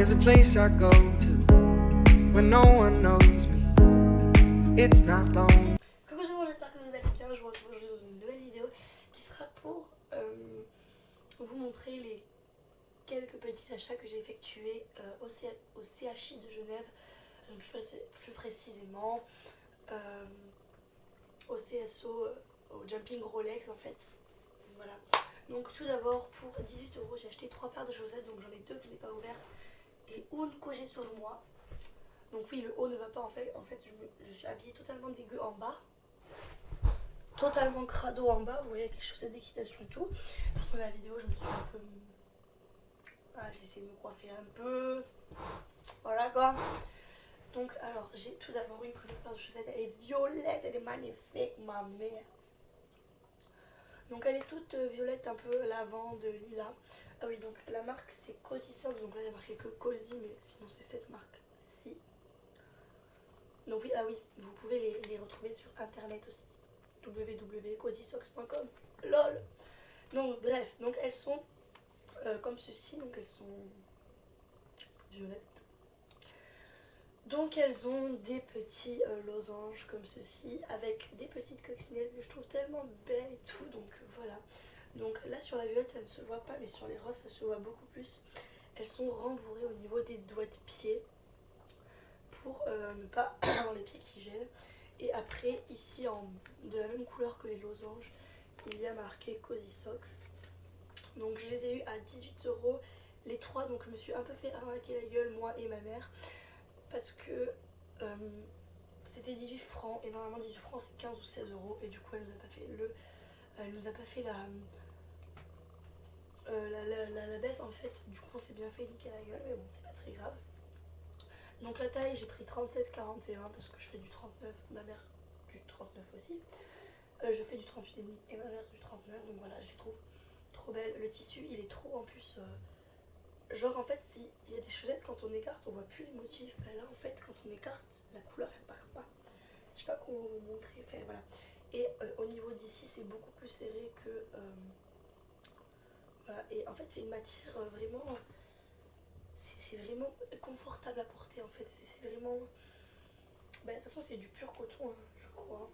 There's a place I go to when no one knows me. It's not long. Coucou tout le monde, j'espère que vous allez bien. Je vous retrouve aujourd'hui dans une nouvelle vidéo qui sera pour vous montrer les quelques petits achats que j'ai effectués au CHI de Genève, plus précisément au CSO, au Jumping Rolex en fait. Voilà. Donc tout d'abord pour 18 €, j'ai acheté 3 paires de chaussettes, donc j'en ai 2 que je n'ai pas ouvertes et une que j'ai sur moi. Donc oui, le haut ne va pas en fait je suis habillée totalement dégueu en bas. Totalement crado en bas, vous voyez avec les chaussettes d'équitation et tout. Pour la vidéo, je me suis un peu... Voilà, j'ai essayé de me coiffer un peu. Voilà quoi. Donc alors, j'ai tout d'abord une première paire de chaussettes. Elle est violette, elle est magnifique, ma mère. Donc elle est toute violette, un peu lavande, lilas. Ah oui, donc la marque c'est Cozy Socks. Donc là il y a marqué que Cozy, mais sinon c'est cette marque-ci. Donc oui, ah oui, vous pouvez les retrouver sur internet aussi. www.cozysocks.com. LOL. Donc bref, donc elles sont comme ceci, donc elles sont violettes. Donc elles ont des petits losanges comme ceci avec des petites coccinelles que je trouve tellement belles et tout, donc voilà. Donc là sur la violette ça ne se voit pas, mais sur les roses ça se voit beaucoup plus. Elles sont rembourrées au niveau des doigts de pied pour ne pas avoir les pieds qui gèlent. Et après ici de la même couleur que les losanges, il y a marqué Cozy Socks. Donc je les ai eu à 18 € les trois, donc je me suis un peu fait arnaquer la gueule moi et ma mère parce que c'était 18 francs et normalement 18 francs c'est 15 ou 16 € et du coup elle nous a pas fait la baisse en fait. Du coup on s'est bien fait niquer la gueule, mais bon c'est pas très grave. Donc la taille j'ai pris 37-41 parce que je fais du 39, ma mère du 39 aussi. Je fais du 38,5 et ma mère du 39, donc voilà, je les trouve trop belle. Le tissu il est trop en plus genre en fait s'il y a des chaussettes quand on écarte on voit plus les motifs, ben là en fait quand on écarte la couleur elle part pas. Je sais pas comment vous montrer, enfin voilà. Et au niveau d'ici c'est beaucoup plus serré que voilà. Et en fait c'est une matière vraiment, c'est vraiment confortable à porter en fait. C'est vraiment, ben, de toute façon c'est du pur coton hein, je crois.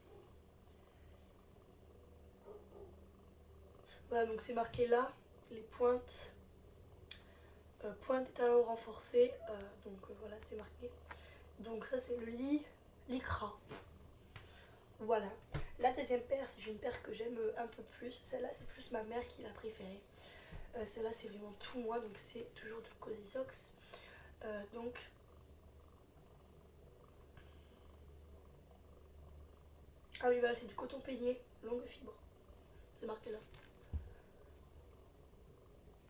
Voilà, donc c'est marqué là, les pointes, pointe et talons renforcés, donc voilà c'est marqué. Donc ça c'est le lycra. Voilà. La deuxième paire c'est une paire que j'aime un peu plus. Celle-là c'est plus ma mère qui l'a préférée. Celle-là c'est vraiment tout moi, donc c'est toujours de Cozy Socks. Donc ah oui voilà, c'est du coton peigné longue fibre. C'est marqué là.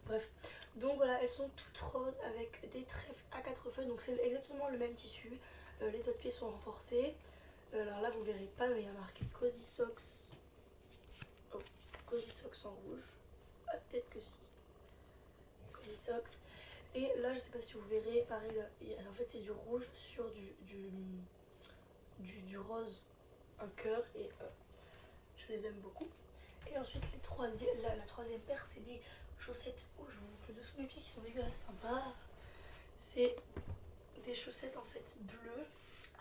Bref. Donc voilà, elles sont toutes roses avec des trèfles à 4 feuilles. Donc c'est exactement le même tissu. Les doigts de pied sont renforcés. Alors là vous verrez pas, mais il y a marqué Cozy Socks. Oh, Cozy Socks en rouge. Ah, peut-être que si. Cozy Socks. Et là je sais pas si vous verrez, pareil, en fait c'est du rouge sur du rose, un cœur, et je les aime beaucoup. Et ensuite la troisième paire c'est des chaussettes où je vous montre le dessous de mes pieds qui sont dégueulasses sympas. C'est des chaussettes en fait bleues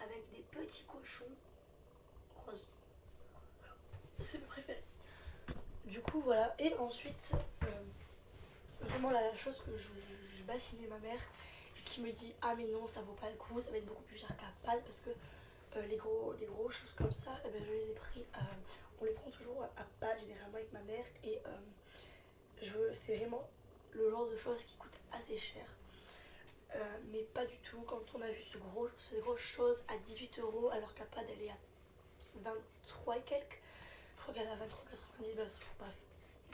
avec des petits cochons roses. C'est mes préférés. Du coup voilà, et ensuite vraiment la chose que je bassinais ma mère et qui me dit ah mais non ça vaut pas le coup, ça va être beaucoup plus cher qu'à Pâques parce que des gros choses comme ça, eh ben, je les ai pris, on les prend toujours à Pâques généralement avec ma mère et c'est vraiment le genre de choses qui coûtent assez cher. Mais pas du tout quand on a vu ces grosses choses à 18 € alors qu'à Pâques elle est à 23 et quelques. Je crois qu'elle est à 23,90, bref.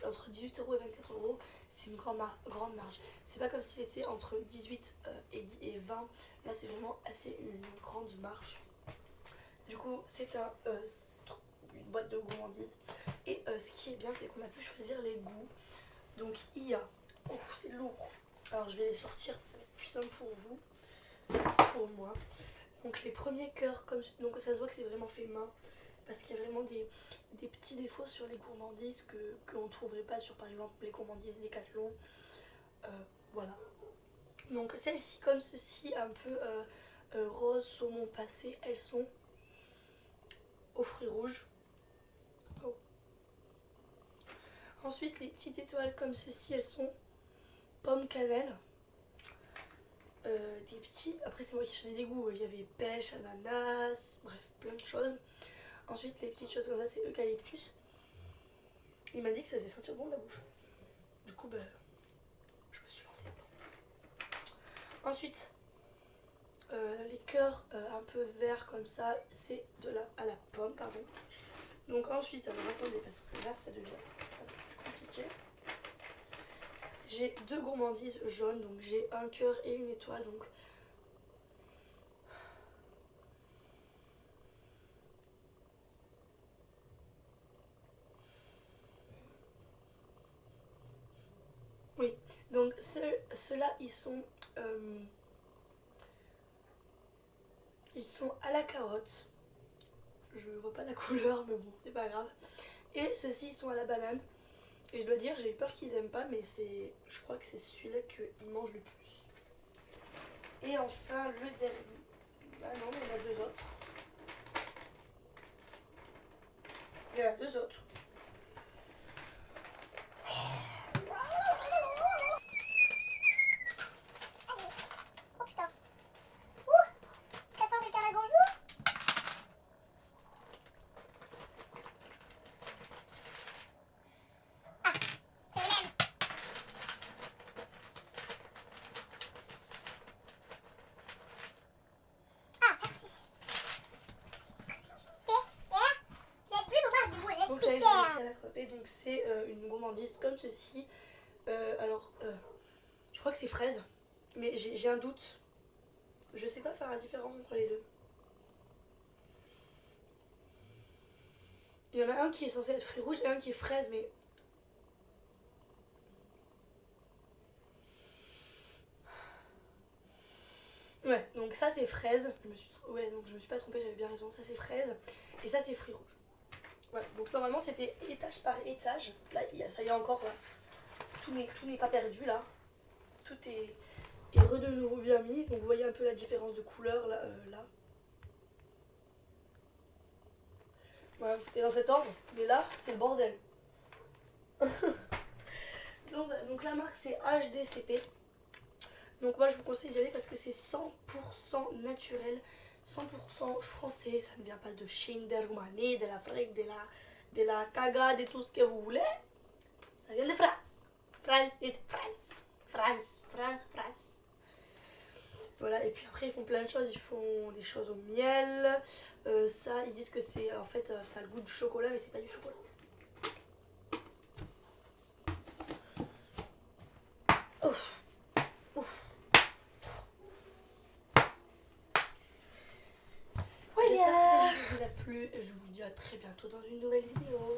Entre 18 € et 24 €, c'est une grande marge. C'est pas comme si c'était entre 18 et 20. Là, c'est vraiment assez une grande marge. Du coup, c'est une boîte de gourmandise. Et ce qui est bien, c'est qu'on a pu choisir les goûts. Donc, il y a... Oh, c'est lourd. Alors, je vais les sortir, ça va être plus simple pour vous, pour moi. Donc, les premiers cœurs, donc ça se voit que c'est vraiment fait main. Parce qu'il y a vraiment des petits défauts sur les gourmandises qu'on ne trouverait pas sur par exemple les gourmandises Decathlon. Voilà. Donc celles-ci comme ceci, un peu rose saumon passé, elles sont aux fruits rouges. Oh. Ensuite les petites étoiles comme ceci, elles sont pomme cannelle. Des petits, après c'est moi qui faisais des goûts, il y avait pêche, ananas, bref plein de choses. Ensuite les petites choses comme ça c'est eucalyptus. Il m'a dit que ça faisait sentir bon de la bouche. Du coup ben, je me suis lancée dedans. Ensuite les cœurs un peu verts comme ça, c'est de la à la pomme pardon. Donc ensuite, alors attendez parce que là ça devient un peu plus compliqué. J'ai deux gourmandises jaunes, donc j'ai un cœur et une étoile. Donc oui, donc ceux-là ils sont à la carotte. Je vois pas la couleur, mais bon, c'est pas grave. Et ceux-ci ils sont à la banane. Et je dois dire, j'ai eu peur qu'ils aiment pas, mais je crois que c'est celui-là qu'ils mangent le plus. Et enfin, le dernier. Ah non, il y en a deux autres. Il y en a deux autres. Oh putain. Ouh, Cassandre et Carré, bonjour. Ah, c'est les mêmes. Ah, merci. Les plus pour moi, je Donc ça, j'ai réussi à l'attraper. Donc c'est une gourmandise comme ceci. Je crois que c'est fraise, mais j'ai un doute. Je sais pas faire la différence entre les deux. Il y en a un qui est censé être fruits rouges et un qui est fraise, mais ouais, donc ça c'est fraise. Ouais, donc je me suis pas trompée, j'avais bien raison. Ça c'est fraise et ça c'est fruits rouges. Voilà, donc normalement c'était étage par étage. Là, ça y est encore, là. Tout n'est pas perdu là. Tout est de nouveau bien mis. Donc vous voyez un peu la différence de couleur là. Voilà, c'était dans cet ordre, mais là c'est le bordel. donc la marque c'est HDCP. Donc moi je vous conseille d'y aller parce que c'est 100% naturel, 100% français, ça ne vient pas de Chine, de Roumanie, de l'Afrique, de la cagade et tout ce que vous voulez. Ça vient de France. France is France. France. Voilà, et puis après ils font plein de choses, ils font des choses au miel. Ça, ils disent que c'est en fait ça a le goût du chocolat, mais c'est pas du chocolat. Voilà. J'espère que ça vous a plu et je vous dis à très bientôt dans une nouvelle vidéo.